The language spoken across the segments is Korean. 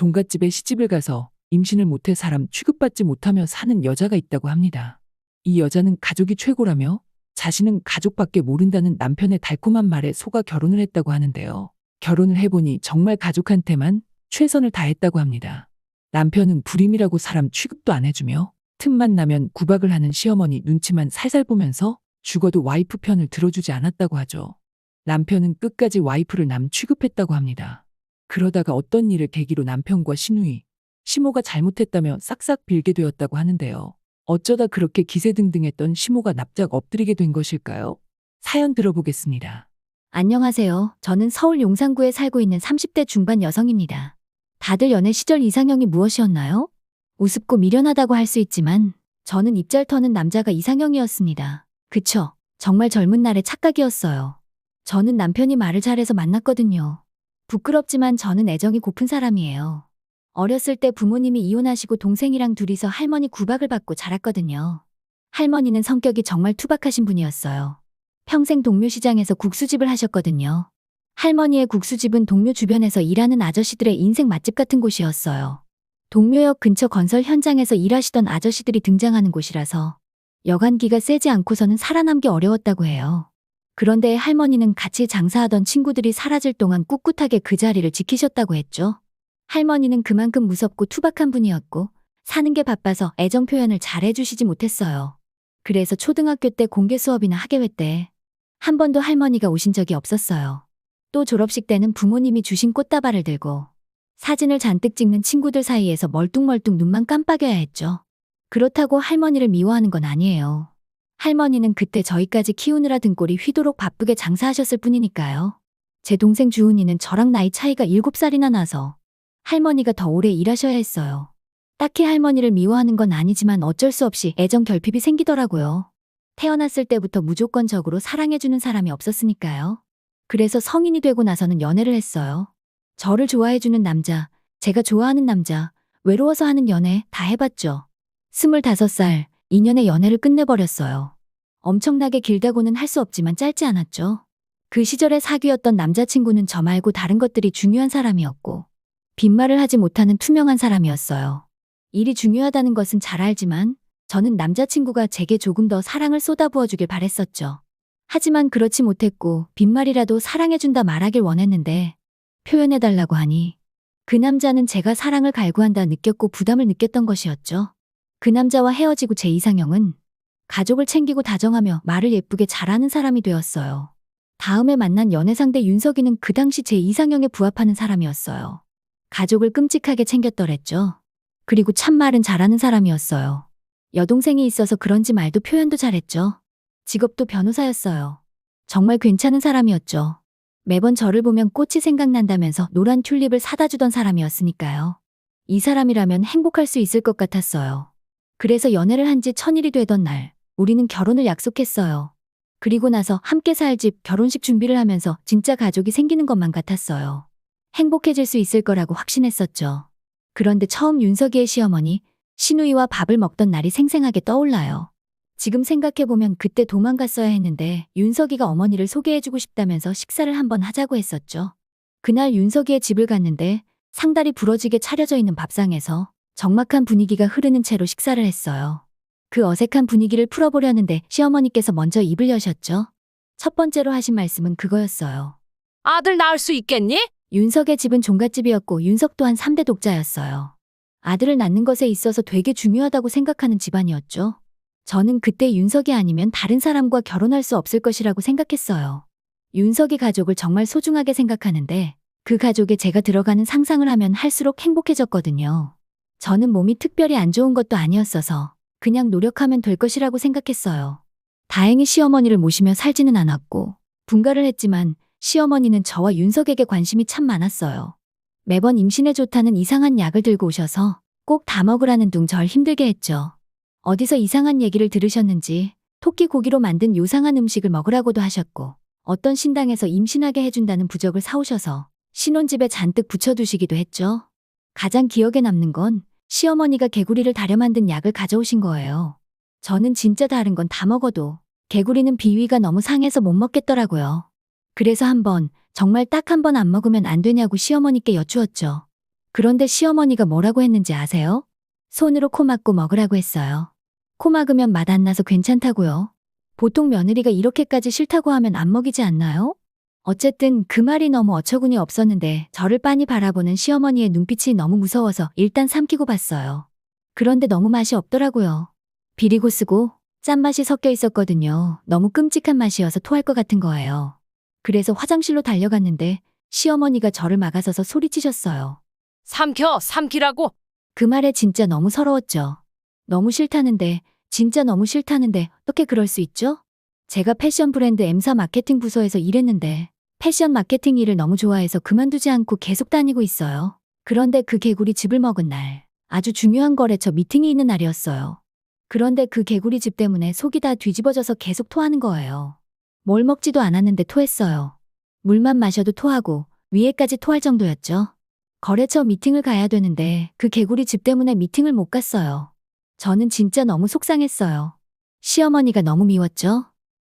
종갓집에 시집을 가서 임신을 못해 사람 취급받지 못하며 사는 여자가 있다고 합니다. 이 여자는 가족이 최고라며 자신은 가족밖에 모른다는 남편의 달콤한 말에 속아 결혼을 했다고 하는데요. 결혼을 해보니 정말 가족한테만 최선을 다했다고 합니다. 남편은 불임이라고 사람 취급도 안 해주며 틈만 나면 구박을 하는 시어머니 눈치만 살살 보면서 죽어도 와이프 편을 들어주지 않았다고 하죠. 남편은 끝까지 와이프를 남 취급했다고 합니다. 그러다가 어떤 일을 계기로 남편과 시누이, 시모가 잘못했다며 싹싹 빌게 되었다고 하는데요. 어쩌다 그렇게 기세등등했던 시모가 납작 엎드리게 된 것일까요? 사연 들어보겠습니다. 안녕하세요. 저는 서울 용산구에 살고 있는 30대 중반 여성입니다. 다들 연애 시절 이상형이 무엇이었나요? 우습고 미련하다고 할 수 있지만 저는 입잘 터는 남자가 이상형이었습니다. 그쵸? 정말 젊은 날의 착각이었어요. 저는 남편이 말을 잘해서 만났거든요. 부끄럽지만 저는 애정이 고픈 사람이에요. 어렸을 때 부모님이 이혼하시고 동생이랑 둘이서 할머니 구박을 받고 자랐거든요. 할머니는 성격이 정말 투박하신 분이었어요. 평생 동묘시장에서 국수집을 하셨거든요. 할머니의 국수집은 동묘 주변에서 일하는 아저씨들의 인생 맛집 같은 곳이었어요. 동묘역 근처 건설 현장에서 일하시던 아저씨들이 등장하는 곳이라서 여간기가 세지 않고서는 살아남기 어려웠다고 해요. 그런데 할머니는 같이 장사하던 친구들이 사라질 동안 꿋꿋하게 그 자리를 지키셨다고 했죠. 할머니는 그만큼 무섭고 투박한 분이었고 사는 게 바빠서 애정 표현을 잘 해주시지 못했어요. 그래서 초등학교 때 공개 수업이나 학예회 때 한 번도 할머니가 오신 적이 없었어요. 또 졸업식 때는 부모님이 주신 꽃다발을 들고 사진을 잔뜩 찍는 친구들 사이에서 멀뚱멀뚱 눈만 깜빡여야 했죠. 그렇다고 할머니를 미워하는 건 아니에요. 할머니는 그때 저희까지 키우느라 등골이 휘도록 바쁘게 장사하셨을 뿐이니까요. 제 동생 주은이는 저랑 나이 차이가 7살이나 나서 할머니가 더 오래 일하셔야 했어요. 딱히 할머니를 미워하는 건 아니지만 어쩔 수 없이 애정 결핍이 생기더라고요. 태어났을 때부터 무조건적으로 사랑해주는 사람이 없었으니까요. 그래서 성인이 되고 나서는 연애를 했어요. 저를 좋아해주는 남자, 제가 좋아하는 남자, 외로워서 하는 연애 다 해봤죠. 25살, 2년의 연애를 끝내버렸어요. 엄청나게 길다고는 할 수 없지만 짧지 않았죠. 그 시절에 사귀었던 남자친구는 저 말고 다른 것들이 중요한 사람이었고 빈말을 하지 못하는 투명한 사람이었어요. 일이 중요하다는 것은 잘 알지만 저는 남자친구가 제게 조금 더 사랑을 쏟아부어주길 바랬었죠. 하지만 그렇지 못했고 빈말이라도 사랑해준다 말하길 원했는데 표현해달라고 하니 그 남자는 제가 사랑을 갈구한다 느꼈고 부담을 느꼈던 것이었죠. 그 남자와 헤어지고 제 이상형은 가족을 챙기고 다정하며 말을 예쁘게 잘하는 사람이 되었어요. 다음에 만난 연애상대 윤석이는 그 당시 제 이상형에 부합하는 사람이었어요. 가족을 끔찍하게 챙겼더랬죠. 그리고 참 말은 잘하는 사람이었어요. 여동생이 있어서 그런지 말도 표현도 잘했죠. 직업도 변호사였어요. 정말 괜찮은 사람이었죠. 매번 저를 보면 꽃이 생각난다면서 노란 튤립을 사다 주던 사람이었으니까요. 이 사람이라면 행복할 수 있을 것 같았어요. 그래서 연애를 한 지 1000일이 되던 날, 우리는 결혼을 약속했어요. 그리고 나서 함께 살 집, 결혼식 준비를 하면서 진짜 가족이 생기는 것만 같았어요. 행복해질 수 있을 거라고 확신했었죠. 그런데 처음 윤석이의 시어머니, 시누이와 밥을 먹던 날이 생생하게 떠올라요. 지금 생각해보면 그때 도망갔어야 했는데 윤석이가 어머니를 소개해주고 싶다면서 식사를 한번 하자고 했었죠. 그날 윤석이의 집을 갔는데 상다리 부러지게 차려져 있는 밥상에서 적막한 분위기가 흐르는 채로 식사를 했어요. 그 어색한 분위기를 풀어보려는데 시어머니께서 먼저 입을 여셨죠. 첫 번째로 하신 말씀은 그거였어요. 아들 낳을 수 있겠니? 윤석의 집은 종갓집이었고 윤석 또한 3대 독자였어요. 아들을 낳는 것에 있어서 되게 중요하다고 생각하는 집안이었죠. 저는 그때 윤석이 아니면 다른 사람과 결혼할 수 없을 것이라고 생각했어요. 윤석이 가족을 정말 소중하게 생각하는데 그 가족에 제가 들어가는 상상을 하면 할수록 행복해졌거든요. 저는 몸이 특별히 안 좋은 것도 아니었어서 그냥 노력하면 될 것이라고 생각했어요. 다행히 시어머니를 모시며 살지는 않았고 분가를 했지만 시어머니는 저와 윤석에게 관심이 참 많았어요. 매번 임신에 좋다는 이상한 약을 들고 오셔서 꼭 다 먹으라는 둥 절 힘들게 했죠. 어디서 이상한 얘기를 들으셨는지 토끼 고기로 만든 요상한 음식을 먹으라고도 하셨고 어떤 신당에서 임신하게 해준다는 부적을 사오셔서 신혼집에 잔뜩 붙여두시기도 했죠. 가장 기억에 남는 건 시어머니가 개구리를 다려 만든 약을 가져오신 거예요. 저는 진짜 다른 건 다 먹어도 개구리는 비위가 너무 상해서 못 먹겠더라고요. 그래서 정말 딱 한 번 안 먹으면 안 되냐고 시어머니께 여쭈었죠. 그런데 시어머니가 뭐라고 했는지 아세요? 손으로 코 막고 먹으라고 했어요. 코 막으면 맛 안 나서 괜찮다고요. 보통 며느리가 이렇게까지 싫다고 하면 안 먹이지 않나요? 어쨌든 그 말이 너무 어처구니 없었는데 저를 빤히 바라보는 시어머니의 눈빛이 너무 무서워서 일단 삼키고 봤어요. 그런데 너무 맛이 없더라고요. 비리고 쓰고 짠맛이 섞여 있었거든요. 너무 끔찍한 맛이어서 토할 것 같은 거예요. 그래서 화장실로 달려갔는데 시어머니가 저를 막아서서 소리치셨어요. 삼키라고. 그 말에 진짜 너무 서러웠죠. 너무 싫다는데, 진짜 너무 싫다는데 어떻게 그럴 수 있죠? 제가 패션 브랜드 M사 마케팅 부서에서 일했는데 패션 마케팅 일을 너무 좋아해서 그만두지 않고 계속 다니고 있어요. 그런데 그 개구리 즙을 먹은 날, 아주 중요한 거래처 미팅이 있는 날이었어요. 그런데 그 개구리 즙 때문에 속이 다 뒤집어져서 계속 토하는 거예요. 뭘 먹지도 않았는데 토했어요. 물만 마셔도 토하고 위에까지 토할 정도였죠. 거래처 미팅을 가야 되는데 그 개구리 즙 때문에 미팅을 못 갔어요. 저는 진짜 너무 속상했어요. 시어머니가 너무 미웠죠?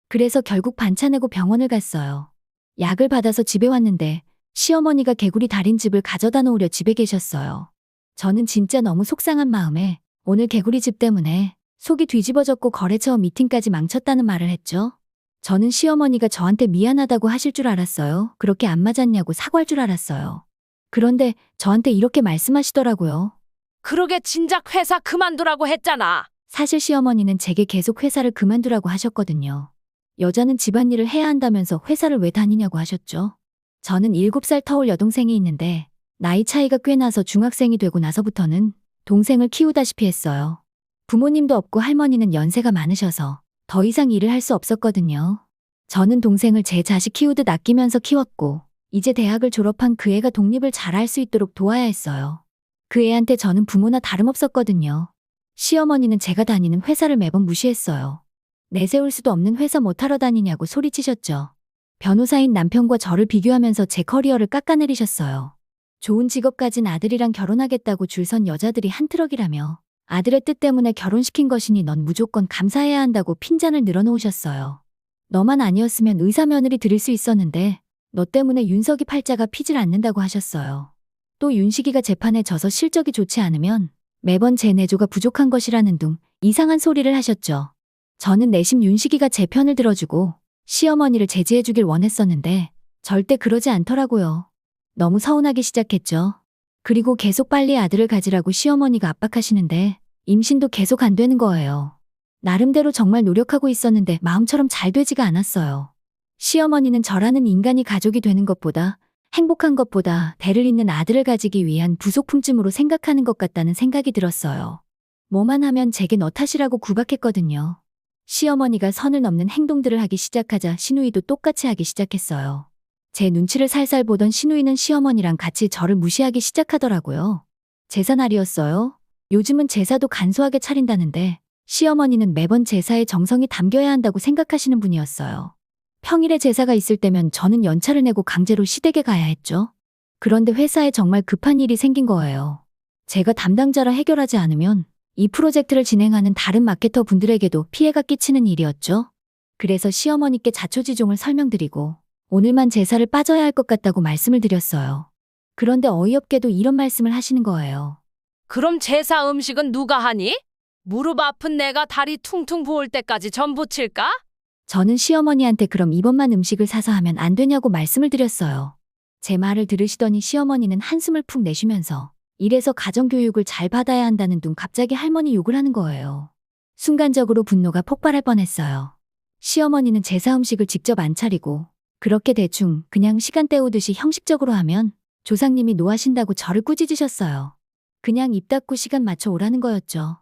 그래서 결국 반차 내고 병원을 갔어요. 약을 받아서 집에 왔는데 시어머니가 개구리 달인 즙을 가져다 놓으려 집에 계셨어요. 저는 진짜 너무 속상한 마음에 오늘 개구리 즙 때문에 속이 뒤집어졌고 거래처 미팅까지 망쳤다는 말을 했죠. 저는 시어머니가 저한테 미안하다고 하실 줄 알았어요. 그렇게 안 맞았냐고 사과할 줄 알았어요. 그런데 저한테 이렇게 말씀하시더라고요. 그러게 진작 회사 그만두라고 했잖아. 사실 시어머니는 제게 계속 회사를 그만두라고 하셨거든요. 여자는 집안일을 해야 한다면서 회사를 왜 다니냐고 하셨죠. 저는 7살 터울 여동생이 있는데 나이 차이가 꽤 나서 중학생이 되고 나서부터는 동생을 키우다시피 했어요. 부모님도 없고 할머니는 연세가 많으셔서 더 이상 일을 할 수 없었거든요. 저는 동생을 제 자식 키우듯 아끼면서 키웠고 이제 대학을 졸업한 그 애가 독립을 잘할 수 있도록 도와야 했어요. 그 애한테 저는 부모나 다름없었거든요. 시어머니는 제가 다니는 회사를 매번 무시했어요. 내세울 수도 없는 회사 못하러 다니냐고 소리치셨죠. 변호사인 남편과 저를 비교하면서 제 커리어를 깎아내리셨어요. 좋은 직업 가진 아들이랑 결혼하겠다고 줄 선 여자들이 한 트럭이라며 아들의 뜻 때문에 결혼시킨 것이니 넌 무조건 감사해야 한다고 핀잔을 늘어놓으셨어요. 너만 아니었으면 의사 며느리 드릴 수 있었는데 너 때문에 윤석이 팔자가 피질 않는다고 하셨어요. 또 윤식이가 재판에 져서 실적이 좋지 않으면 매번 제 내조가 부족한 것이라는 둥 이상한 소리를 하셨죠. 저는 내심 윤식이가 제 편을 들어주고 시어머니를 제지해주길 원했었는데 절대 그러지 않더라고요. 너무 서운하기 시작했죠. 그리고 계속 빨리 아들을 가지라고 시어머니가 압박하시는데 임신도 계속 안 되는 거예요. 나름대로 정말 노력하고 있었는데 마음처럼 잘 되지가 않았어요. 시어머니는 저라는 인간이 가족이 되는 것보다 행복한 것보다 대를 잇는 아들을 가지기 위한 부속품쯤으로 생각하는 것 같다는 생각이 들었어요. 뭐만 하면 제게 너 탓이라고 구박했거든요. 시어머니가 선을 넘는 행동들을 하기 시작하자 시누이도 똑같이 하기 시작했어요. 제 눈치를 살살 보던 시누이는 시어머니랑 같이 저를 무시하기 시작하더라고요. 제사 날이었어요. 요즘은 제사도 간소하게 차린다는데 시어머니는 매번 제사에 정성이 담겨야 한다고 생각하시는 분이었어요. 평일에 제사가 있을 때면 저는 연차를 내고 강제로 시댁에 가야 했죠. 그런데 회사에 정말 급한 일이 생긴 거예요. 제가 담당자라 해결하지 않으면 이 프로젝트를 진행하는 다른 마케터 분들에게도 피해가 끼치는 일이었죠. 그래서 시어머니께 자초지종을 설명드리고 오늘만 제사를 빠져야 할 것 같다고 말씀을 드렸어요. 그런데 어이없게도 이런 말씀을 하시는 거예요. 그럼 제사 음식은 누가 하니? 무릎 아픈 내가 다리 퉁퉁 부을 때까지 전 부칠까? 저는 시어머니한테 그럼 이번만 음식을 사서 하면 안 되냐고 말씀을 드렸어요. 제 말을 들으시더니 시어머니는 한숨을 푹 내쉬면서 이래서 가정교육을 잘 받아야 한다는 둥 갑자기 할머니 욕을 하는 거예요. 순간적으로 분노가 폭발할 뻔했어요. 시어머니는 제사 음식을 직접 안 차리고 그렇게 대충 그냥 시간 때우듯이 형식적으로 하면 조상님이 노하신다고 저를 꾸짖으셨어요. 그냥 입 닫고 시간 맞춰 오라는 거였죠.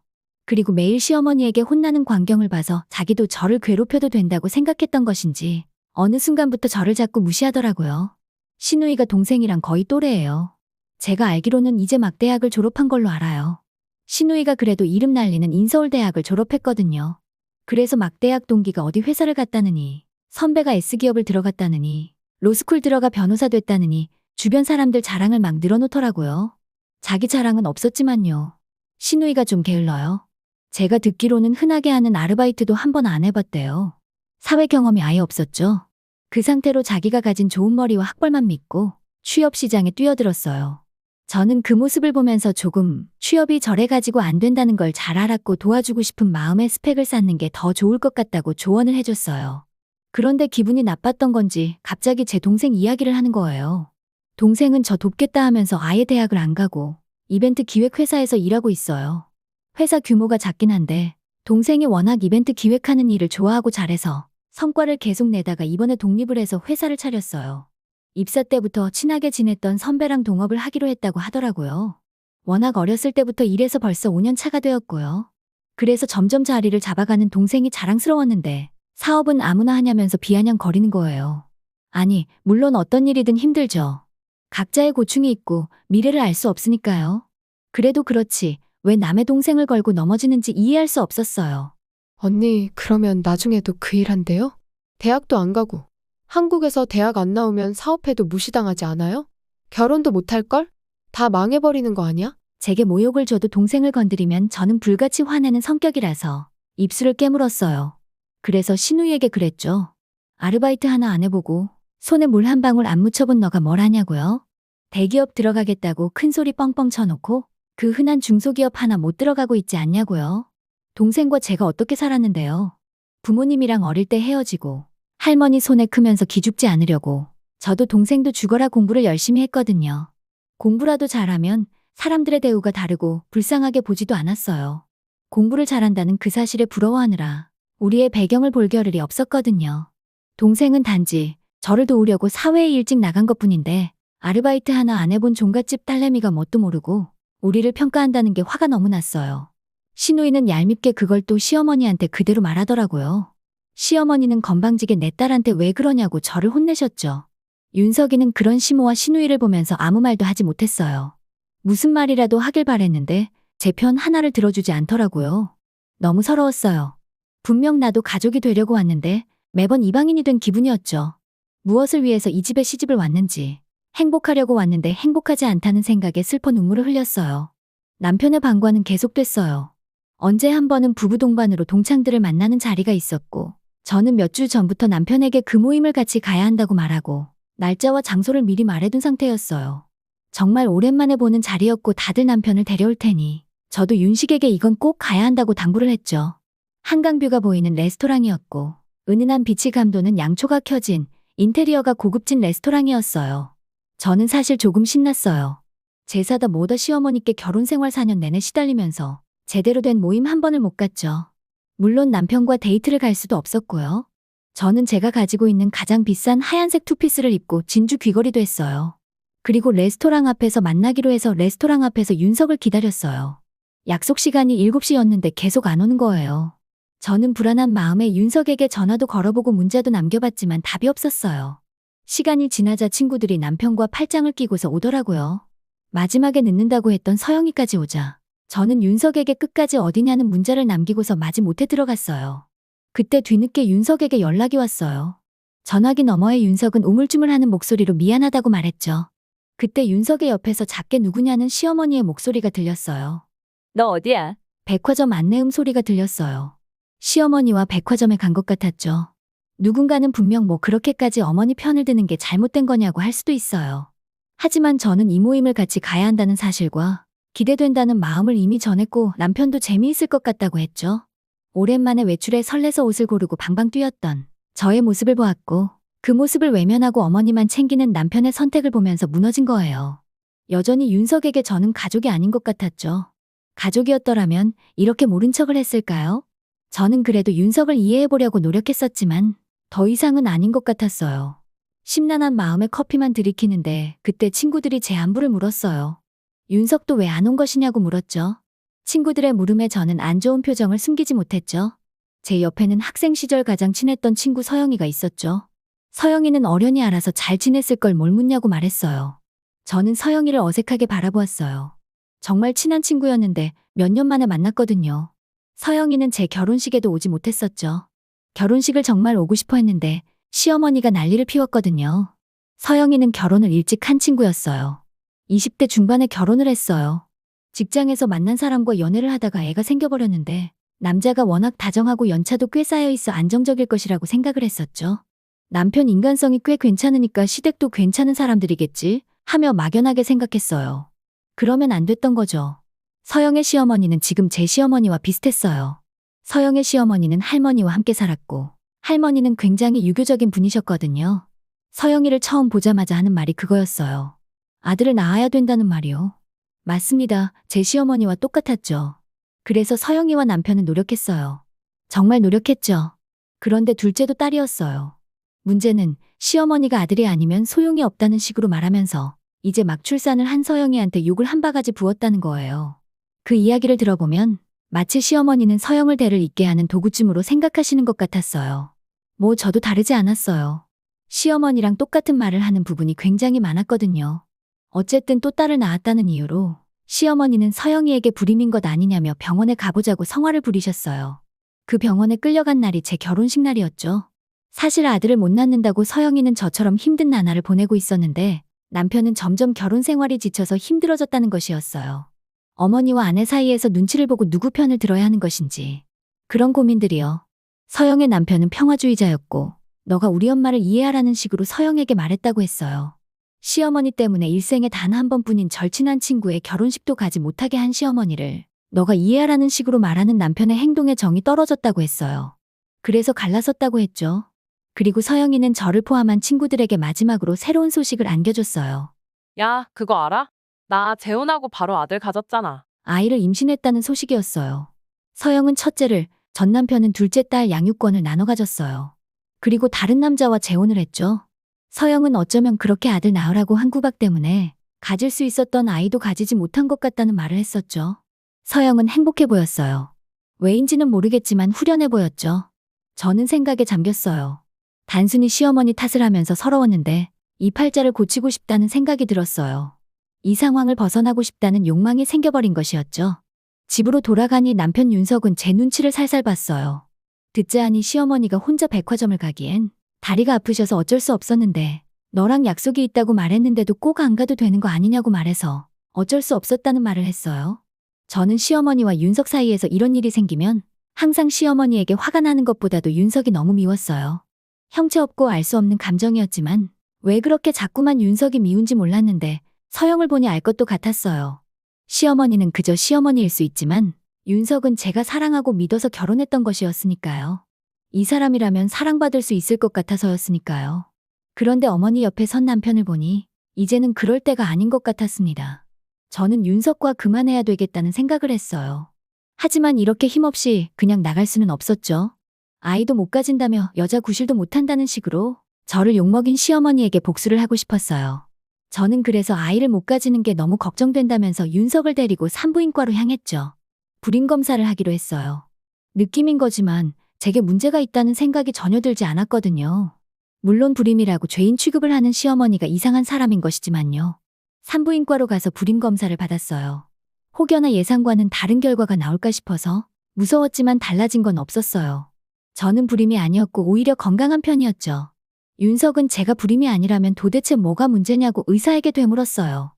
그리고 매일 시어머니에게 혼나는 광경을 봐서 자기도 저를 괴롭혀도 된다고 생각했던 것인지 어느 순간부터 저를 자꾸 무시하더라고요. 시누이가 동생이랑 거의 또래예요. 제가 알기로는 이제 막 대학을 졸업한 걸로 알아요. 시누이가 그래도 이름 날리는 인서울대학을 졸업했거든요. 그래서 막 대학 동기가 어디 회사를 갔다느니 선배가 S기업을 들어갔다느니 로스쿨 들어가 변호사 됐다느니 주변 사람들 자랑을 막 늘어놓더라고요. 자기 자랑은 없었지만요. 시누이가 좀 게을러요. 제가 듣기로는 흔하게 하는 아르바이트도 한 번 안 해봤대요. 사회 경험이 아예 없었죠. 그 상태로 자기가 가진 좋은 머리와 학벌만 믿고 취업시장에 뛰어들었어요. 저는 그 모습을 보면서 조금 취업이 저래 가지고 안 된다는 걸 잘 알았고 도와주고 싶은 마음에 스펙을 쌓는 게 더 좋을 것 같다고 조언을 해줬어요. 그런데 기분이 나빴던 건지 갑자기 제 동생 이야기를 하는 거예요. 동생은 저 돕겠다 하면서 아예 대학을 안 가고 이벤트 기획회사에서 일하고 있어요. 회사 규모가 작긴 한데 동생이 워낙 이벤트 기획하는 일을 좋아하고 잘해서 성과를 계속 내다가 이번에 독립을 해서 회사를 차렸어요. 입사 때부터 친하게 지냈던 선배랑 동업을 하기로 했다고 하더라고요. 워낙 어렸을 때부터 일해서 벌써 5년 차가 되었고요. 그래서 점점 자리를 잡아가는 동생이 자랑스러웠는데 사업은 아무나 하냐면서 비아냥거리는 거예요. 아니, 물론 어떤 일이든 힘들죠. 각자의 고충이 있고 미래를 알 수 없으니까요. 그래도 그렇지 왜 남의 동생을 걸고 넘어지는지 이해할 수 없었어요. 언니, 그러면 나중에도 그 일 한대요? 대학도 안 가고. 한국에서 대학 안 나오면 사업해도 무시당하지 않아요? 결혼도 못할걸? 다 망해버리는 거 아니야? 제게 모욕을 줘도 동생을 건드리면 저는 불같이 화내는 성격이라서 입술을 깨물었어요. 그래서 신우이에게 그랬죠. 아르바이트 하나 안 해보고 손에 물 한 방울 안 묻혀본 너가 뭘 하냐고요? 대기업 들어가겠다고 큰 소리 뻥뻥 쳐놓고 그 흔한 중소기업 하나 못 들어가고 있지 않냐고요? 동생과 제가 어떻게 살았는데요? 부모님이랑 어릴 때 헤어지고 할머니 손에 크면서 기죽지 않으려고 저도 동생도 죽어라 공부를 열심히 했거든요. 공부라도 잘하면 사람들의 대우가 다르고 불쌍하게 보지도 않았어요. 공부를 잘한다는 그 사실에 부러워하느라 우리의 배경을 볼 겨를이 없었거든요. 동생은 단지 저를 도우려고 사회에 일찍 나간 것뿐인데 아르바이트 하나 안 해본 종갓집 딸내미가 뭣도 모르고 우리를 평가한다는 게 화가 너무 났어요. 신우이는 얄밉게 그걸 또 시어머니한테 그대로 말하더라고요. 시어머니는 건방지게 내 딸한테 왜 그러냐고 저를 혼내셨죠. 윤석이는 그런 시모와 신우이를 보면서 아무 말도 하지 못했어요. 무슨 말이라도 하길 바랬는데 제 편 하나를 들어주지 않더라고요. 너무 서러웠어요. 분명 나도 가족이 되려고 왔는데 매번 이방인이 된 기분이었죠. 무엇을 위해서 이 집에 시집을 왔는지, 행복하려고 왔는데 행복하지 않다는 생각에 슬퍼 눈물을 흘렸어요. 남편의 방과는 계속됐어요. 언제 한 번은 부부 동반으로 동창들을 만나는 자리가 있었고, 저는 몇 주 전부터 남편에게 그 모임을 같이 가야 한다고 말하고, 날짜와 장소를 미리 말해둔 상태였어요. 정말 오랜만에 보는 자리였고 다들 남편을 데려올 테니, 저도 윤식에게 이건 꼭 가야 한다고 당부를 했죠. 한강뷰가 보이는 레스토랑이었고, 은은한 빛이 감도는 양초가 켜진 인테리어가 고급진 레스토랑이었어요. 저는 사실 조금 신났어요. 제사다 뭐다 시어머니께 결혼 생활 4년 내내 시달리면서 제대로 된 모임 한 번을 못 갔죠. 물론 남편과 데이트를 갈 수도 없었고요. 저는 제가 가지고 있는 가장 비싼 하얀색 투피스를 입고 진주 귀걸이도 했어요. 그리고 레스토랑 앞에서 만나기로 해서 레스토랑 앞에서 윤석을 기다렸어요. 약속 시간이 7시였는데 계속 안 오는 거예요. 저는 불안한 마음에 윤석에게 전화도 걸어보고 문자도 남겨봤지만 답이 없었어요. 시간이 지나자 친구들이 남편과 팔짱을 끼고서 오더라고요. 마지막에 늦는다고 했던 서영이까지 오자 저는 윤석에게 끝까지 어디냐는 문자를 남기고서 마지 못해 들어갔어요. 그때 뒤늦게 윤석에게 연락이 왔어요. 전화기 너머에 윤석은 우물쭈물하는 목소리로 미안하다고 말했죠. 그때 윤석의 옆에서 작게 누구냐는 시어머니의 목소리가 들렸어요. 너 어디야? 백화점 안내음 소리가 들렸어요. 시어머니와 백화점에 간 것 같았죠. 누군가는 분명 뭐 그렇게까지 어머니 편을 드는 게 잘못된 거냐고 할 수도 있어요. 하지만 저는 이 모임을 같이 가야 한다는 사실과 기대된다는 마음을 이미 전했고 남편도 재미있을 것 같다고 했죠. 오랜만에 외출해 설레서 옷을 고르고 방방 뛰었던 저의 모습을 보았고 그 모습을 외면하고 어머니만 챙기는 남편의 선택을 보면서 무너진 거예요. 여전히 윤석에게 저는 가족이 아닌 것 같았죠. 가족이었더라면 이렇게 모른 척을 했을까요? 저는 그래도 윤석을 이해해보려고 노력했었지만 더 이상은 아닌 것 같았어요. 심란한 마음에 커피만 들이키는데 그때 친구들이 제 안부를 물었어요. 윤석도 왜 안 온 것이냐고 물었죠. 친구들의 물음에 저는 안 좋은 표정을 숨기지 못했죠. 제 옆에는 학생 시절 가장 친했던 친구 서영이가 있었죠. 서영이는 어련히 알아서 잘 지냈을 걸 뭘 묻냐고 말했어요. 저는 서영이를 어색하게 바라보았어요. 정말 친한 친구였는데 몇 년 만에 만났거든요. 서영이는 제 결혼식에도 오지 못했었죠. 결혼식을 정말 오고 싶어 했는데 시어머니가 난리를 피웠거든요. 서영이는 결혼을 일찍 한 친구였어요. 20대 중반에 결혼을 했어요. 직장에서 만난 사람과 연애를 하다가 애가 생겨버렸는데 남자가 워낙 다정하고 연차도 꽤 쌓여있어 안정적일 것이라고 생각을 했었죠. 남편 인간성이 꽤 괜찮으니까 시댁도 괜찮은 사람들이겠지 하며 막연하게 생각했어요. 그러면 안 됐던 거죠. 서영의 시어머니는 지금 제 시어머니와 비슷했어요. 서영의 시어머니는 할머니와 함께 살았고, 할머니는 굉장히 유교적인 분이셨거든요. 서영이를 처음 보자마자 하는 말이 그거였어요. 아들을 낳아야 된다는 말이요. 맞습니다. 제 시어머니와 똑같았죠. 그래서 서영이와 남편은 노력했어요. 정말 노력했죠. 그런데 둘째도 딸이었어요. 문제는 시어머니가 아들이 아니면 소용이 없다는 식으로 말하면서 이제 막 출산을 한 서영이한테 욕을 한 바가지 부었다는 거예요. 그 이야기를 들어보면 마치 시어머니는 서영을 대를 잇게 하는 도구쯤으로 생각하시는 것 같았어요. 뭐 저도 다르지 않았어요. 시어머니랑 똑같은 말을 하는 부분이 굉장히 많았거든요. 어쨌든 또 딸을 낳았다는 이유로 시어머니는 서영이에게 불임인 것 아니냐며 병원에 가보자고 성화를 부리셨어요. 그 병원에 끌려간 날이 제 결혼식 날이었죠. 사실 아들을 못 낳는다고 서영이는 저처럼 힘든 나날을 보내고 있었는데 남편은 점점 결혼 생활이 지쳐서 힘들어졌다는 것이었어요. 어머니와 아내 사이에서 눈치를 보고 누구 편을 들어야 하는 것인지. 그런 고민들이요. 서영의 남편은 평화주의자였고 너가 우리 엄마를 이해하라는 식으로 서영에게 말했다고 했어요. 시어머니 때문에 일생에 단 한 번뿐인 절친한 친구의 결혼식도 가지 못하게 한 시어머니를 너가 이해하라는 식으로 말하는 남편의 행동에 정이 떨어졌다고 했어요. 그래서 갈라섰다고 했죠. 그리고 서영이는 저를 포함한 친구들에게 마지막으로 새로운 소식을 안겨줬어요. 야, 그거 알아? 나 재혼하고 바로 아들 가졌잖아. 아이를 임신했다는 소식이었어요. 서영은 첫째를, 전 남편은 둘째 딸 양육권을 나눠 가졌어요. 그리고 다른 남자와 재혼을 했죠. 서영은 어쩌면 그렇게 아들 낳으라고 한 구박 때문에 가질 수 있었던 아이도 가지지 못한 것 같다는 말을 했었죠. 서영은 행복해 보였어요. 왜인지는 모르겠지만 후련해 보였죠. 저는 생각에 잠겼어요. 단순히 시어머니 탓을 하면서 서러웠는데 이 팔자를 고치고 싶다는 생각이 들었어요. 이 상황을 벗어나고 싶다는 욕망이 생겨버린 것이었죠. 집으로 돌아가니 남편 윤석은 제 눈치를 살살 봤어요. 듣자 하니 시어머니가 혼자 백화점을 가기엔 다리가 아프셔서 어쩔 수 없었는데 너랑 약속이 있다고 말했는데도 꼭 안 가도 되는 거 아니냐고 말해서 어쩔 수 없었다는 말을 했어요. 저는 시어머니와 윤석 사이에서 이런 일이 생기면 항상 시어머니에게 화가 나는 것보다도 윤석이 너무 미웠어요. 형체 없고 알 수 없는 감정이었지만 왜 그렇게 자꾸만 윤석이 미운지 몰랐는데 서영을 보니 알 것도 같았어요. 시어머니는 그저 시어머니일 수 있지만 윤석은 제가 사랑하고 믿어서 결혼했던 것이었으니까요. 이 사람이라면 사랑받을 수 있을 것 같아서였으니까요. 그런데 어머니 옆에 선 남편을 보니 이제는 그럴 때가 아닌 것 같았습니다. 저는 윤석과 그만해야 되겠다는 생각을 했어요. 하지만 이렇게 힘없이 그냥 나갈 수는 없었죠. 아이도 못 가진다며 여자 구실도 못한다는 식으로 저를 욕먹인 시어머니에게 복수를 하고 싶었어요. 저는 그래서 아이를 못 가지는 게 너무 걱정된다면서 윤석을 데리고 산부인과로 향했죠. 불임 검사를 하기로 했어요. 느낌인 거지만 제게 문제가 있다는 생각이 전혀 들지 않았거든요. 물론 불임이라고 죄인 취급을 하는 시어머니가 이상한 사람인 것이지만요. 산부인과로 가서 불임 검사를 받았어요. 혹여나 예상과는 다른 결과가 나올까 싶어서 무서웠지만 달라진 건 없었어요. 저는 불임이 아니었고 오히려 건강한 편이었죠. 윤석은 제가 불임이 아니라면 도대체 뭐가 문제냐고 의사에게 되물었어요.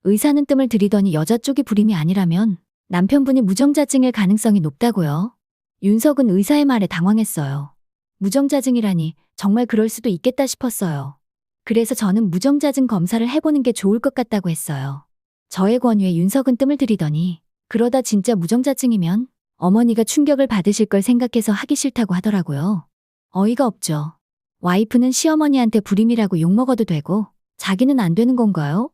의사는 뜸을 들이더니 여자 쪽이 불임이 아니라면 남편분이 무정자증일 가능성이 높다고요. 윤석은 의사의 말에 당황했어요. 무정자증이라니 정말 그럴 수도 있겠다 싶었어요. 그래서 저는 무정자증 검사를 해보는 게 좋을 것 같다고 했어요. 저의 권유에 윤석은 뜸을 들이더니 그러다 진짜 무정자증이면 어머니가 충격을 받으실 걸 생각해서 하기 싫다고 하더라고요. 어이가 없죠. 와이프는 시어머니한테 불임이라고 욕먹어도 되고 자기는 안 되는 건가요?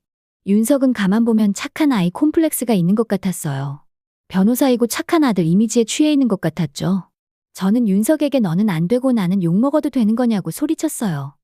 윤석은 가만 보면 착한 아이 콤플렉스가 있는 것 같았어요. 변호사이고 착한 아들 이미지에 취해 있는 것 같았죠. 저는 윤석에게 너는 안 되고 나는 욕먹어도 되는 거냐고 소리쳤어요.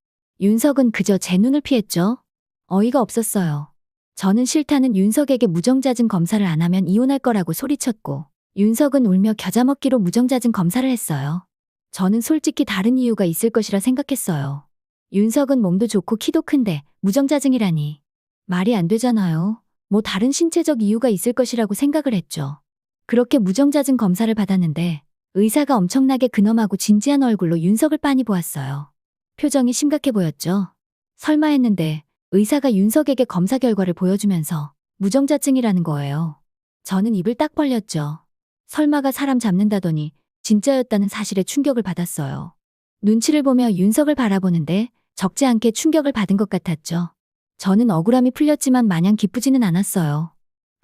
윤석은 그저 제 눈을 피했죠. 어이가 없었어요. 저는 싫다는 윤석에게 무정자증 검사를 안 하면 이혼할 거라고 소리쳤고 윤석은 울며 겨자먹기로 무정자증 검사를 했어요. 저는 솔직히 다른 이유가 있을 것이라 생각했어요. 윤석은 몸도 좋고 키도 큰데 무정자증이라니. 말이 안 되잖아요. 뭐 다른 신체적 이유가 있을 것이라고 생각을 했죠. 그렇게 무정자증 검사를 받았는데 의사가 엄청나게 근엄하고 진지한 얼굴로 윤석을 빤히 보았어요. 표정이 심각해 보였죠. 설마 했는데 의사가 윤석에게 검사 결과를 보여주면서 무정자증이라는 거예요. 저는 입을 딱 벌렸죠. 설마가 사람 잡는다더니 진짜였다는 사실에 충격을 받았어요. 눈치를 보며 윤석을 바라보는데 적지 않게 충격을 받은 것 같았죠. 저는 억울함이 풀렸지만 마냥 기쁘지는 않았어요.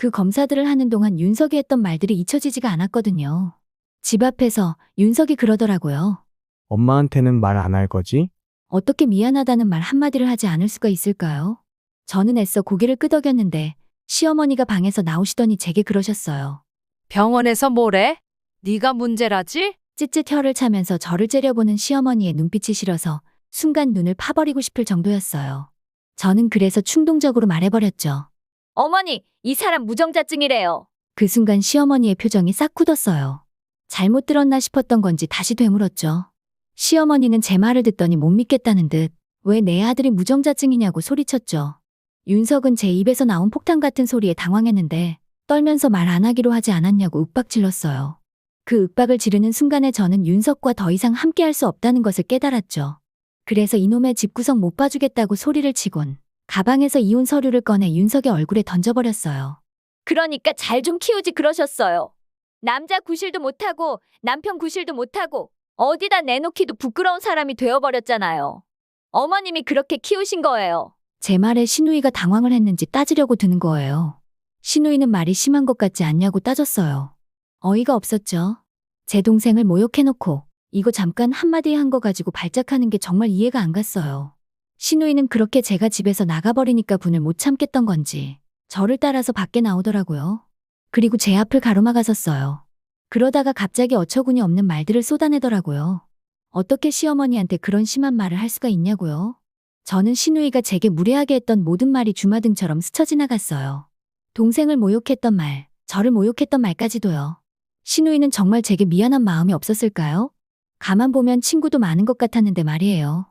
그 검사들을 하는 동안 윤석이 했던 말들이 잊혀지지가 않았거든요. 집 앞에서 윤석이 그러더라고요. 엄마한테는 말 안 할 거지? 어떻게 미안하다는 말 한마디를 하지 않을 수가 있을까요? 저는 애써 고개를 끄덕였는데 시어머니가 방에서 나오시더니 제게 그러셨어요. 병원에서 뭐래? 네가 문제라지? 찌릿 혀를 차면서 저를 째려보는 시어머니의 눈빛이 싫어서 순간 눈을 파버리고 싶을 정도였어요. 저는 그래서 충동적으로 말해버렸죠. 어머니, 이 사람 무정자증이래요. 그 순간 시어머니의 표정이 싹 굳었어요. 잘못 들었나 싶었던 건지 다시 되물었죠. 시어머니는 제 말을 듣더니 못 믿겠다는 듯 왜 내 아들이 무정자증이냐고 소리쳤죠. 윤석은 제 입에서 나온 폭탄 같은 소리에 당황했는데 떨면서 말 안 하기로 하지 않았냐고 윽박질렀어요. 그 윽박을 지르는 순간에 저는 윤석과 더 이상 함께할 수 없다는 것을 깨달았죠. 그래서 이놈의 집구석 못 봐주겠다고 소리를 치곤 가방에서 이혼 서류를 꺼내 윤석의 얼굴에 던져버렸어요. 그러니까 잘 좀 키우지 그러셨어요. 남자 구실도 못하고 남편 구실도 못하고 어디다 내놓기도 부끄러운 사람이 되어버렸잖아요. 어머님이 그렇게 키우신 거예요. 제 말에 시누이가 당황을 했는지 따지려고 드는 거예요. 시누이는 말이 심한 것 같지 않냐고 따졌어요. 어이가 없었죠. 제 동생을 모욕해놓고 이거 잠깐 한마디 한 거 가지고 발작하는 게 정말 이해가 안 갔어요. 시누이는 그렇게 제가 집에서 나가버리니까 분을 못 참겠던 건지 저를 따라서 밖에 나오더라고요. 그리고 제 앞을 가로막았었어요. 그러다가 갑자기 어처구니 없는 말들을 쏟아내더라고요. 어떻게 시어머니한테 그런 심한 말을 할 수가 있냐고요. 저는 시누이가 제게 무례하게 했던 모든 말이 주마등처럼 스쳐 지나갔어요. 동생을 모욕했던 말, 저를 모욕했던 말까지도요. 시누이는 정말 제게 미안한 마음이 없었을까요? 가만 보면 친구도 많은 것 같았는데 말이에요.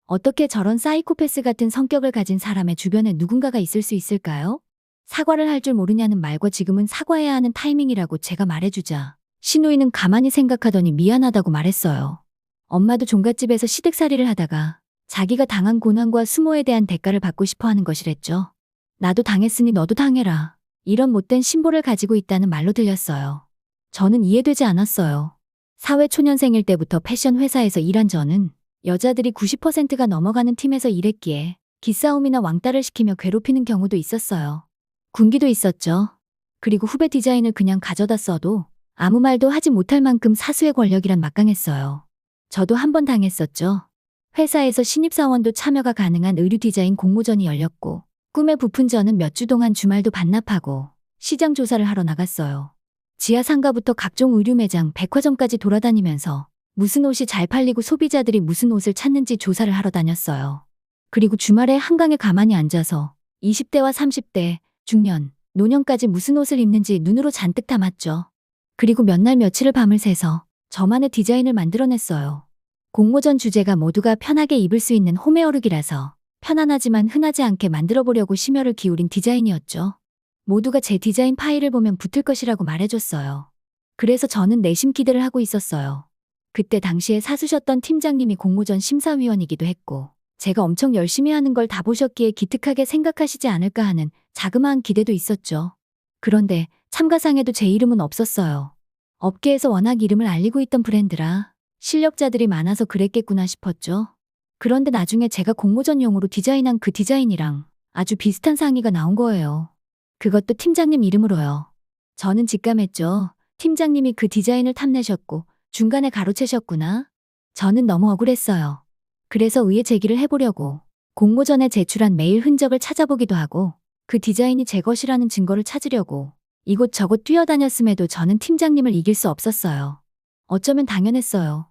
어떻게 저런 사이코패스 같은 성격을 가진 사람의 주변에 누군가가 있을 수 있을까요? 사과를 할 줄 모르냐는 말과 지금은 사과해야 하는 타이밍이라고 제가 말해주자 시누이는 가만히 생각하더니 미안하다고 말했어요. 엄마도 종갓집에서 시댁살이를 하다가 자기가 당한 고난과 수모에 대한 대가를 받고 싶어 하는 것이랬죠. 나도 당했으니 너도 당해라. 이런 못된 신보를 가지고 있다는 말로 들렸어요. 저는 이해되지 않았어요. 사회초년생일 때부터 패션 회사에서 일한 저는 여자들이 90%가 넘어가는 팀에서 일했기에 기싸움이나 왕따를 시키며 괴롭히는 경우도 있었어요. 군기도 있었죠. 그리고 후배 디자인을 그냥 가져다 써도 아무 말도 하지 못할 만큼 사수의 권력이란 막강했어요. 저도 한 번 당했었죠. 회사에서 신입사원도 참여가 가능한 의류 디자인 공모전이 열렸고 꿈에 부푼 저는 몇 주 동안 주말도 반납하고 시장 조사를 하러 나갔어요. 지하 상가부터 각종 의류 매장, 백화점까지 돌아다니면서 무슨 옷이 잘 팔리고 소비자들이 무슨 옷을 찾는지 조사를 하러 다녔어요. 그리고 주말에 한강에 가만히 앉아서 20대와 30대, 중년, 노년까지 무슨 옷을 입는지 눈으로 잔뜩 담았죠. 그리고 몇 날 며칠을 밤을 새서 저만의 디자인을 만들어냈어요. 공모전 주제가 모두가 편하게 입을 수 있는 홈웨어룩이라서 편안하지만 흔하지 않게 만들어보려고 심혈을 기울인 디자인이었죠. 모두가 제 디자인 파일을 보면 붙을 것이라고 말해줬어요. 그래서 저는 내심 기대를 하고 있었어요. 그때 당시에 사수셨던 팀장님이 공모전 심사위원이기도 했고 제가 엄청 열심히 하는 걸 다 보셨기에 기특하게 생각하시지 않을까 하는 자그마한 기대도 있었죠. 그런데 참가상에도 제 이름은 없었어요. 업계에서 워낙 이름을 알리고 있던 브랜드라 실력자들이 많아서 그랬겠구나 싶었죠. 그런데 나중에 제가 공모전용으로 디자인한 그 디자인이랑 아주 비슷한 상의가 나온 거예요. 그것도 팀장님 이름으로요. 저는 직감했죠. 팀장님이 그 디자인을 탐내셨고 중간에 가로채셨구나. 저는 너무 억울했어요. 그래서 의회 제기를 해보려고 공모전에 제출한 메일 흔적을 찾아보기도 하고 그 디자인이 제 것이라는 증거를 찾으려고 이곳저곳 뛰어다녔음에도 저는 팀장님을 이길 수 없었어요. 어쩌면 당연했어요.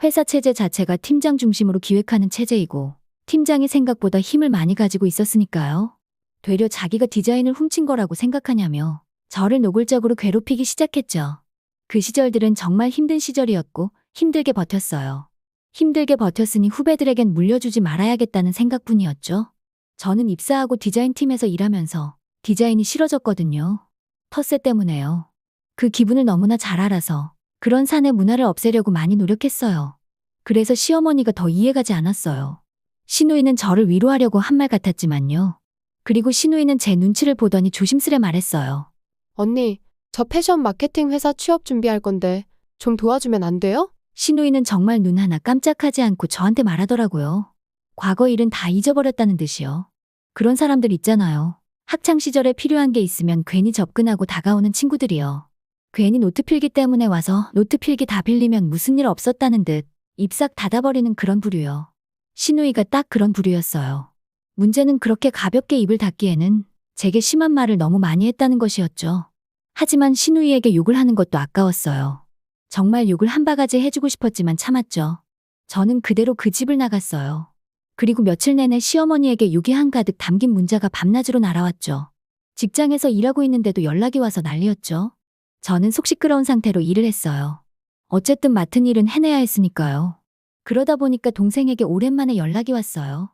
회사 체제 자체가 팀장 중심으로 기획하는 체제이고 팀장이 생각보다 힘을 많이 가지고 있었으니까요. 되려 자기가 디자인을 훔친 거라고 생각하냐며 저를 노골적으로 괴롭히기 시작했죠. 그 시절들은 정말 힘든 시절이었고 힘들게 버텼어요. 힘들게 버텼으니 후배들에겐 물려주지 말아야겠다는 생각뿐이었죠. 저는 입사하고 디자인팀에서 일하면서 디자인이 싫어졌거든요. 텃세 때문에요. 그 기분을 너무나 잘 알아서 그런 사내 문화를 없애려고 많이 노력했어요. 그래서 시어머니가 더 이해가지 않았어요. 시누이는 저를 위로하려고 한 말 같았지만요. 그리고 시누이는 제 눈치를 보더니 조심스레 말했어요. 언니, 저 패션 마케팅 회사 취업 준비할 건데 좀 도와주면 안 돼요? 시누이는 정말 눈 하나 깜짝하지 않고 저한테 말하더라고요. 과거 일은 다 잊어버렸다는 듯이요. 그런 사람들 있잖아요. 학창 시절에 필요한 게 있으면 괜히 접근하고 다가오는 친구들이요. 괜히 노트 필기 때문에 와서 노트 필기 다 빌리면 무슨 일 없었다는 듯 입싹 닫아버리는 그런 부류요. 신우이가 딱 그런 부류였어요. 문제는 그렇게 가볍게 입을 닫기에는 제게 심한 말을 너무 많이 했다는 것이었죠. 하지만 신우이에게 욕을 하는 것도 아까웠어요. 정말 욕을 한 바가지 해주고 싶었지만 참았죠. 저는 그대로 그 집을 나갔어요. 그리고 며칠 내내 시어머니에게 욕이 한가득 담긴 문자가 밤낮으로 날아왔죠. 직장에서 일하고 있는데도 연락이 와서 난리였죠. 저는 속 시끄러운 상태로 일을 했어요. 어쨌든 맡은 일은 해내야 했으니까요. 그러다 보니까 동생에게 오랜만에 연락이 왔어요.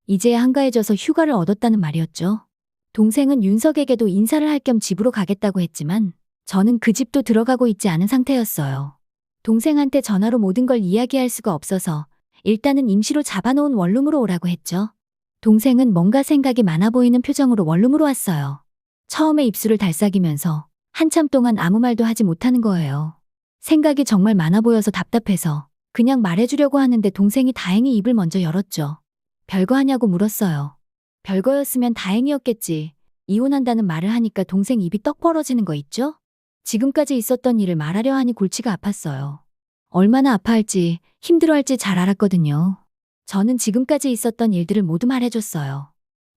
이제야 한가해져서 휴가를 얻었다는 말이었죠. 동생은 윤석에게도 인사를 할 겸 집으로 가겠다고 했지만 저는 그 집도 들어가고 있지 않은 상태였어요. 동생한테 전화로 모든 걸 이야기할 수가 없어서 일단은 임시로 잡아놓은 원룸으로 오라고 했죠. 동생은 뭔가 생각이 많아 보이는 표정으로 원룸으로 왔어요. 처음에 입술을 달싹이면서 한참 동안 아무 말도 하지 못하는 거예요. 생각이 정말 많아 보여서 답답해서 그냥 말해주려고 하는데 동생이 다행히 입을 먼저 열었죠. 별거 하냐고 물었어요. 별거였으면 다행이었겠지. 이혼한다는 말을 하니까 동생 입이 떡 벌어지는 거 있죠? 지금까지 있었던 일을 말하려 하니 골치가 아팠어요. 얼마나 아파할지 힘들어할지 잘 알았거든요. 저는 지금까지 있었던 일들을 모두 말해줬어요.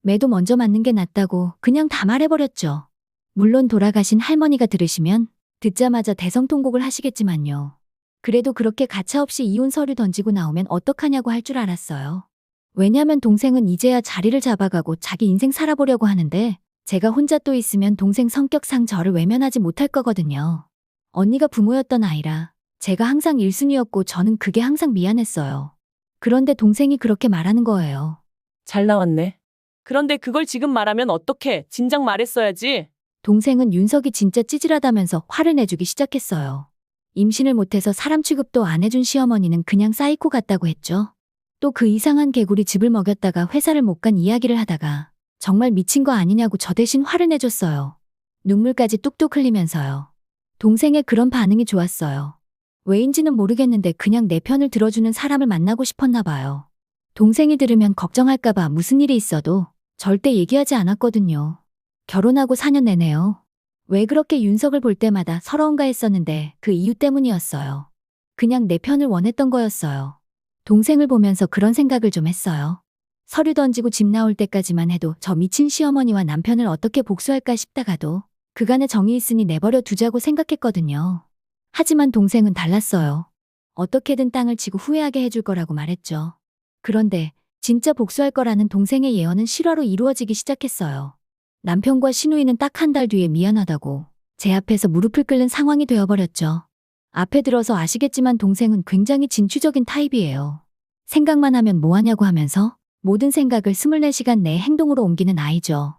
매도 먼저 맞는 게 낫다고 그냥 다 말해버렸죠. 물론 돌아가신 할머니가 들으시면 듣자마자 대성통곡을 하시겠지만요. 그래도 그렇게 가차없이 이혼 서류 던지고 나오면 어떡하냐고 할 줄 알았어요. 왜냐면 동생은 이제야 자리를 잡아가고 자기 인생 살아보려고 하는데 제가 혼자 또 있으면 동생 성격상 저를 외면하지 못할 거거든요. 언니가 부모였던 아이라 제가 항상 1순위였고 저는 그게 항상 미안했어요. 그런데 동생이 그렇게 말하는 거예요. 잘 나왔네. 그런데 그걸 지금 말하면 어떡해? 진작 말했어야지. 동생은 윤석이 진짜 찌질하다면서 화를 내주기 시작했어요. 임신을 못해서 사람 취급도 안 해준 시어머니는 그냥 사이코 같다고 했죠. 또 그 이상한 개구리 집을 먹였다가 회사를 못 간 이야기를 하다가 정말 미친 거 아니냐고 저 대신 화를 내줬어요. 눈물까지 뚝뚝 흘리면서요. 동생의 그런 반응이 좋았어요. 왜인지는 모르겠는데 그냥 내 편을 들어주는 사람을 만나고 싶었나 봐요. 동생이 들으면 걱정할까봐 무슨 일이 있어도 절대 얘기하지 않았거든요. 결혼하고 4년 내내요. 왜 그렇게 윤석을 볼 때마다 서러운가 했었는데 그 이유 때문이었어요. 그냥 내 편을 원했던 거였어요. 동생을 보면서 그런 생각을 좀 했어요. 서류 던지고 집 나올 때까지만 해도 저 미친 시어머니와 남편을 어떻게 복수할까 싶다가도 그간의 정이 있으니 내버려 두자고 생각했거든요. 하지만 동생은 달랐어요. 어떻게든 땅을 치고 후회하게 해줄 거라고 말했죠. 그런데 진짜 복수할 거라는 동생의 예언은 실화로 이루어지기 시작했어요. 남편과 시누이는 딱 한 달 뒤에 미안하다고 제 앞에서 무릎을 꿇는 상황이 되어버렸죠. 앞에 들어서 아시겠지만 동생은 굉장히 진취적인 타입이에요. 생각만 하면 뭐하냐고 하면서 모든 생각을 24시간 내에 행동으로 옮기는 아이죠.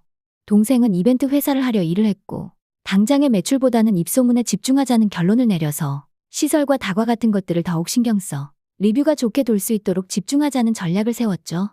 동생은 이벤트 회사를 하려 일을 했고 당장의 매출보다는 입소문에 집중하자는 결론을 내려서 시설과 다과 같은 것들을 더욱 신경 써 리뷰가 좋게 돌 수 있도록 집중하자는 전략을 세웠죠.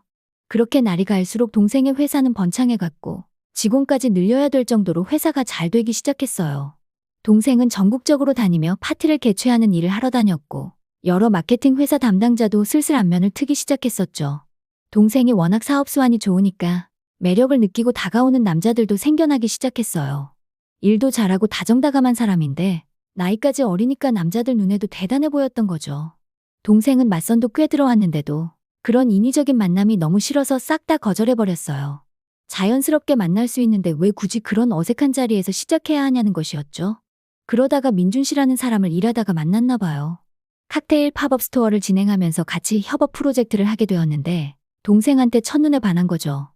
그렇게 날이 갈수록 동생의 회사는 번창해갔고 직원까지 늘려야 될 정도로 회사가 잘 되기 시작했어요. 동생은 전국적으로 다니며 파티를 개최하는 일을 하러 다녔고 여러 마케팅 회사 담당자도 슬슬 안면을 트기 시작했었죠. 동생이 워낙 사업 수완이 좋으니까 매력을 느끼고 다가오는 남자들도 생겨나기 시작했어요. 일도 잘하고 다정다감한 사람인데 나이까지 어리니까 남자들 눈에도 대단해 보였던 거죠. 동생은 맞선도 꽤 들어왔는데도 그런 인위적인 만남이 너무 싫어서 싹 다 거절해버렸어요. 자연스럽게 만날 수 있는데 왜 굳이 그런 어색한 자리에서 시작해야 하냐는 것이었죠. 그러다가 민준 씨라는 사람을 일하다가 만났나 봐요. 칵테일 팝업 스토어를 진행하면서 같이 협업 프로젝트를 하게 되었는데 동생한테 첫눈에 반한 거죠.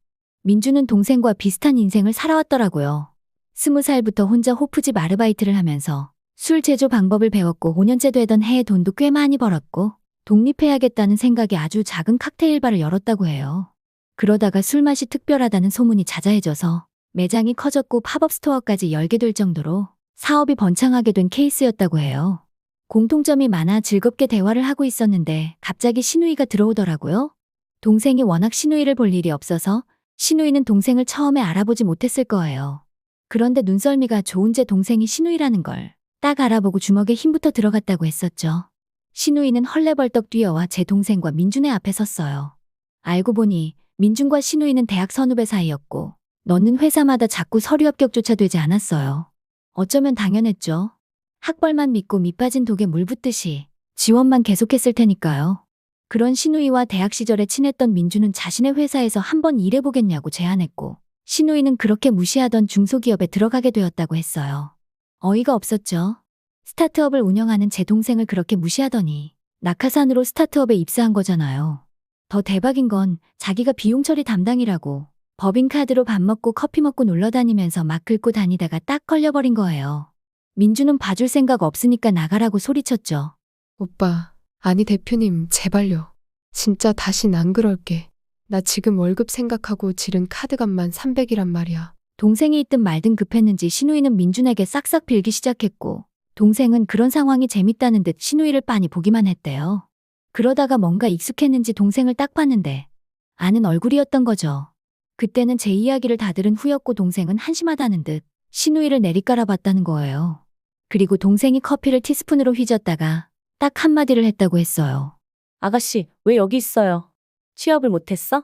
민준은 동생과 비슷한 인생을 살아왔더라고요. 20살부터 혼자 호프집 아르바이트를 하면서 술 제조 방법을 배웠고 5년째 되던 해에 돈도 꽤 많이 벌었고 독립해야겠다는 생각에 아주 작은 칵테일 바를 열었다고 해요. 그러다가 술맛이 특별하다는 소문이 자자해져서 매장이 커졌고 팝업 스토어까지 열게 될 정도로 사업이 번창하게 된 케이스였다고 해요. 공통점이 많아 즐겁게 대화를 하고 있었는데 갑자기 시누이가 들어오더라고요. 동생이 워낙 시누이를 볼 일이 없어서 시누이는 동생을 처음에 알아보지 못했을 거예요. 그런데 눈썰미가 좋은 제 동생이 시누이라는 걸 딱 알아보고 주먹에 힘부터 들어갔다고 했었죠. 시누이는 헐레벌떡 뛰어와 제 동생과 민준의 앞에 섰어요. 알고 보니 민준과 시누이는 대학 선후배 사이였고 넣는 회사마다 자꾸 서류 합격조차 되지 않았어요. 어쩌면 당연했죠. 학벌만 믿고 밑빠진 독에 물 붓듯이 지원만 계속했을 테니까요. 그런 신우이와 대학 시절에 친했던 민주는 자신의 회사에서 한번 일해보겠냐고 제안했고, 신우이는 그렇게 무시하던 중소기업에 들어가게 되었다고 했어요. 어이가 없었죠. 스타트업을 운영하는 제 동생을 그렇게 무시하더니 낙하산으로 스타트업에 입사한 거잖아요. 더 대박인 건 자기가 비용 처리 담당이라고 법인카드로 밥 먹고 커피 먹고 놀러 다니면서 막 긁고 다니다가 딱 걸려버린 거예요. 민주는 봐줄 생각 없으니까 나가라고 소리쳤죠. 오빠, 아니 대표님, 제발요. 진짜 다신 안 그럴게. 나 지금 월급 생각하고 지른 카드값만 300이란 말이야. 동생이 있든 말든 급했는지 신우이는 민준에게 싹싹 빌기 시작했고, 동생은 그런 상황이 재밌다는 듯 신우이를 빤히 보기만 했대요. 그러다가 뭔가 익숙했는지 동생을 딱 봤는데 아는 얼굴이었던 거죠. 그때는 제 이야기를 다 들은 후였고 동생은 한심하다는 듯 신우이를 내리깔아 봤다는 거예요. 그리고 동생이 커피를 티스푼으로 휘젓다가 딱 한마디를 했다고 했어요. 아가씨, 왜 여기 있어요? 취업을 못했어?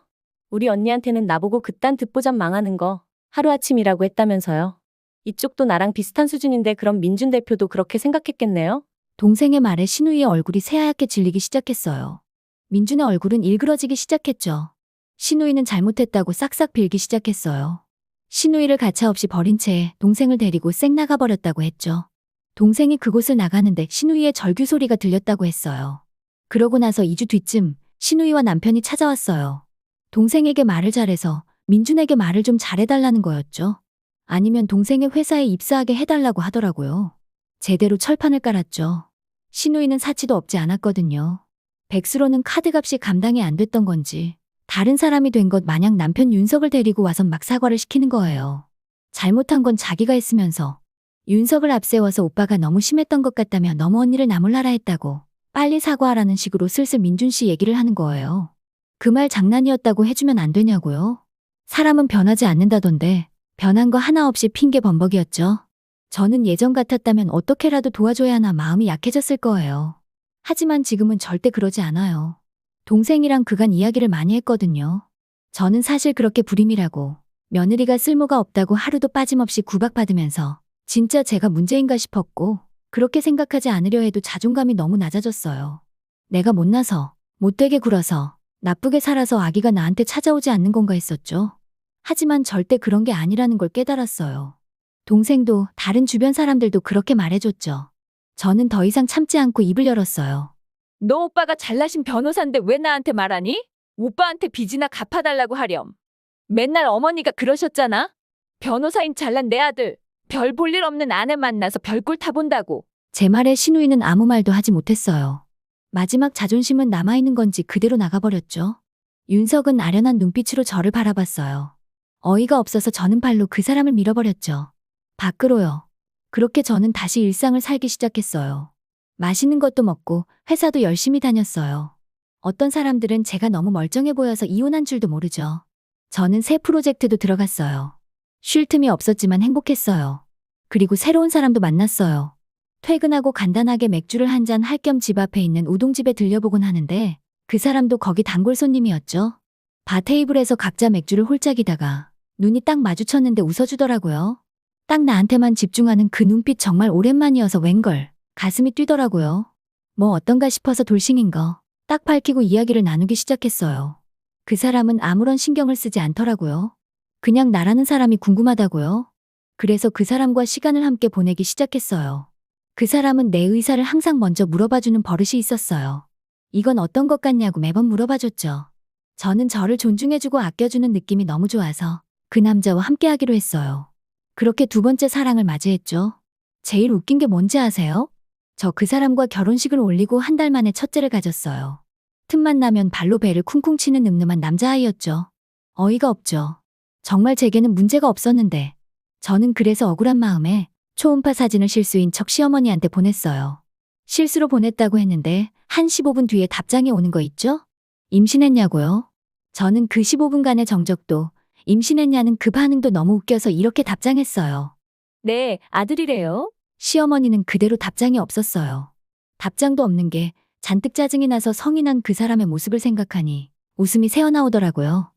우리 언니한테는 나보고 그딴 듣보잡 망하는 거 하루아침이라고 했다면서요. 이쪽도 나랑 비슷한 수준인데 그럼 민준 대표도 그렇게 생각했겠네요? 동생의 말에 신우이의 얼굴이 새하얗게 질리기 시작했어요. 민준의 얼굴은 일그러지기 시작했죠. 신우이는 잘못했다고 싹싹 빌기 시작했어요. 신우이를 가차없이 버린 채 동생을 데리고 쌩 나가버렸다고 했죠. 동생이 그곳을 나가는데 신우이의 절규 소리가 들렸다고 했어요. 그러고 나서 2주 뒤쯤 신우이와 남편이 찾아왔어요. 동생에게 말을 잘해서 민준에게 말을 좀 잘해달라는 거였죠. 아니면 동생의 회사에 입사하게 해달라고 하더라고요. 제대로 철판을 깔았죠. 신우이는 사치도 없지 않았거든요. 백수로는 카드값이 감당이 안 됐던 건지 다른 사람이 된 것 마냥 남편 윤석을 데리고 와서 막 사과를 시키는 거예요. 잘못한 건 자기가 했으면서 윤석을 앞세워서 오빠가 너무 심했던 것 같다며 너무 언니를 나몰라라 했다고 빨리 사과하라는 식으로 슬슬 민준 씨 얘기를 하는 거예요. 그 말 장난이었다고 해주면 안 되냐고요. 사람은 변하지 않는다던데 변한 거 하나 없이 핑계 범벅이었죠. 저는 예전 같았다면 어떻게라도 도와줘야 하나 마음이 약해졌을 거예요. 하지만 지금은 절대 그러지 않아요. 동생이랑 그간 이야기를 많이 했거든요. 저는 사실 그렇게 불임이라고 며느리가 쓸모가 없다고 하루도 빠짐없이 구박받으면서 진짜 제가 문제인가 싶었고 그렇게 생각하지 않으려 해도 자존감이 너무 낮아졌어요. 내가 못나서 못되게 굴어서 나쁘게 살아서 아기가 나한테 찾아오지 않는 건가 했었죠. 하지만 절대 그런 게 아니라는 걸 깨달았어요. 동생도 다른 주변 사람들도 그렇게 말해줬죠. 저는 더 이상 참지 않고 입을 열었어요. 너 오빠가 잘나신 변호사인데 왜 나한테 말하니? 오빠한테 빚이나 갚아달라고 하렴. 맨날 어머니가 그러셨잖아. 변호사인 잘난 내 아들, 별 볼 일 없는 아내 만나서 별꼴 타본다고. 제 말에 신우이는 아무 말도 하지 못했어요. 마지막 자존심은 남아있는 건지 그대로 나가버렸죠. 윤석은 아련한 눈빛으로 저를 바라봤어요. 어이가 없어서 저는 발로 그 사람을 밀어버렸죠. 밖으로요. 그렇게 저는 다시 일상을 살기 시작했어요. 맛있는 것도 먹고 회사도 열심히 다녔어요. 어떤 사람들은 제가 너무 멀쩡해 보여서 이혼한 줄도 모르죠. 저는 새 프로젝트도 들어갔어요. 쉴 틈이 없었지만 행복했어요. 그리고 새로운 사람도 만났어요. 퇴근하고 간단하게 맥주를 한 잔 할 겸 집 앞에 있는 우동집에 들려보곤 하는데 그 사람도 거기 단골 손님이었죠. 바 테이블에서 각자 맥주를 홀짝이다가 눈이 딱 마주쳤는데 웃어주더라고요. 딱 나한테만 집중하는 그 눈빛 정말 오랜만이어서 웬걸 가슴이 뛰더라고요. 뭐 어떤가 싶어서 돌싱인 거 딱 밝히고 이야기를 나누기 시작했어요. 그 사람은 아무런 신경을 쓰지 않더라고요. 그냥 나라는 사람이 궁금하다고요. 그래서 그 사람과 시간을 함께 보내기 시작했어요. 그 사람은 내 의사를 항상 먼저 물어봐주는 버릇이 있었어요. 이건 어떤 것 같냐고 매번 물어봐줬죠. 저는 저를 존중해주고 아껴주는 느낌이 너무 좋아서 그 남자와 함께하기로 했어요. 그렇게 두 번째 사랑을 맞이했죠. 제일 웃긴 게 뭔지 아세요? 저 그 사람과 결혼식을 올리고 한 달 만에 첫째를 가졌어요. 틈만 나면 발로 배를 쿵쿵 치는 늠름한 남자아이였죠. 어이가 없죠. 정말 제게는 문제가 없었는데 저는 그래서 억울한 마음에 초음파 사진을 실수인 척 시어머니한테 보냈어요. 실수로 보냈다고 했는데 한 15분 뒤에 답장이 오는 거 있죠? 임신했냐고요? 저는 그 15분간의 정적도 임신했냐는 그 반응도 너무 웃겨서 이렇게 답장했어요. 네, 아들이래요. 시어머니는 그대로 답장이 없었어요. 답장도 없는 게 잔뜩 짜증이 나서 성이 난 그 사람의 모습을 생각하니 웃음이 새어나오더라고요.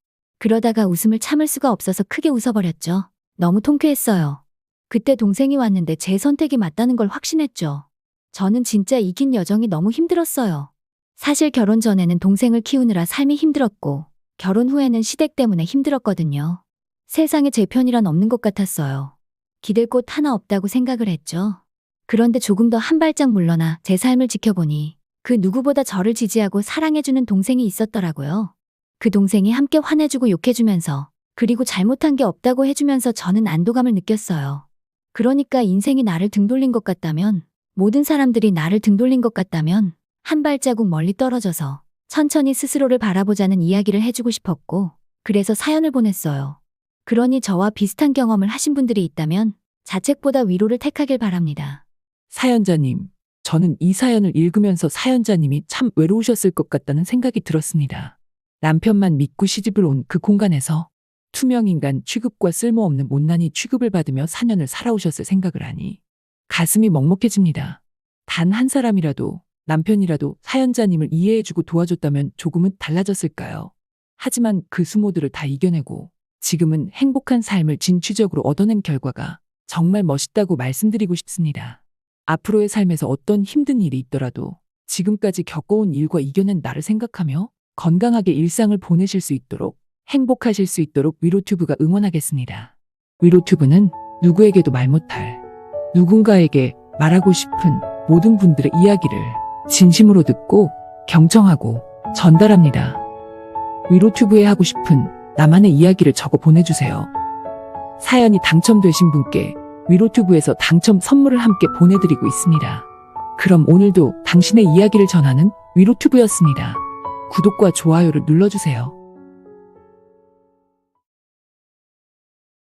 그러다가 웃음을 참을 수가 없어서 크게 웃어버렸죠. 너무 통쾌했어요. 그때 동생이 왔는데 제 선택이 맞다는 걸 확신했죠. 저는 진짜 이 긴 여정이 너무 힘들었어요. 사실 결혼 전에는 동생을 키우느라 삶이 힘들었고, 결혼 후에는 시댁 때문에 힘들었거든요. 세상에 제 편이란 없는 것 같았어요. 기댈 곳 하나 없다고 생각을 했죠. 그런데 조금 더 한 발짝 물러나 제 삶을 지켜보니 그 누구보다 저를 지지하고 사랑해주는 동생이 있었더라고요. 그 동생이 함께 화내주고 욕해주면서, 그리고 잘못한 게 없다고 해주면서 저는 안도감을 느꼈어요. 그러니까 인생이 나를 등돌린 것 같다면, 모든 사람들이 나를 등돌린 것 같다면 한 발자국 멀리 떨어져서 천천히 스스로를 바라보자는 이야기를 해주고 싶었고, 그래서 사연을 보냈어요. 그러니 저와 비슷한 경험을 하신 분들이 있다면 자책보다 위로를 택하길 바랍니다. 사연자님, 저는 이 사연을 읽으면서 사연자님이 참 외로우셨을 것 같다는 생각이 들었습니다. 남편만 믿고 시집을 온 그 공간에서 투명인간 취급과 쓸모없는 못난이 취급을 받으며 4년을 살아오셨을 생각을 하니 가슴이 먹먹해집니다. 단 한 사람이라도, 남편이라도 사연자님을 이해해주고 도와줬다면 조금은 달라졌을까요? 하지만 그 수모들을 다 이겨내고 지금은 행복한 삶을 진취적으로 얻어낸 결과가 정말 멋있다고 말씀드리고 싶습니다. 앞으로의 삶에서 어떤 힘든 일이 있더라도 지금까지 겪어온 일과 이겨낸 나를 생각하며 건강하게 일상을 보내실 수 있도록, 행복하실 수 있도록 위로튜브가 응원하겠습니다. 위로튜브는 누구에게도 말 못할, 누군가에게 말하고 싶은 모든 분들의 이야기를 진심으로 듣고 경청하고 전달합니다. 위로튜브에 하고 싶은 나만의 이야기를 적어 보내주세요. 사연이 당첨되신 분께 위로튜브에서 당첨 선물을 함께 보내드리고 있습니다. 그럼 오늘도 당신의 이야기를 전하는 위로튜브였습니다. 구독과 좋아요를 눌러주세요.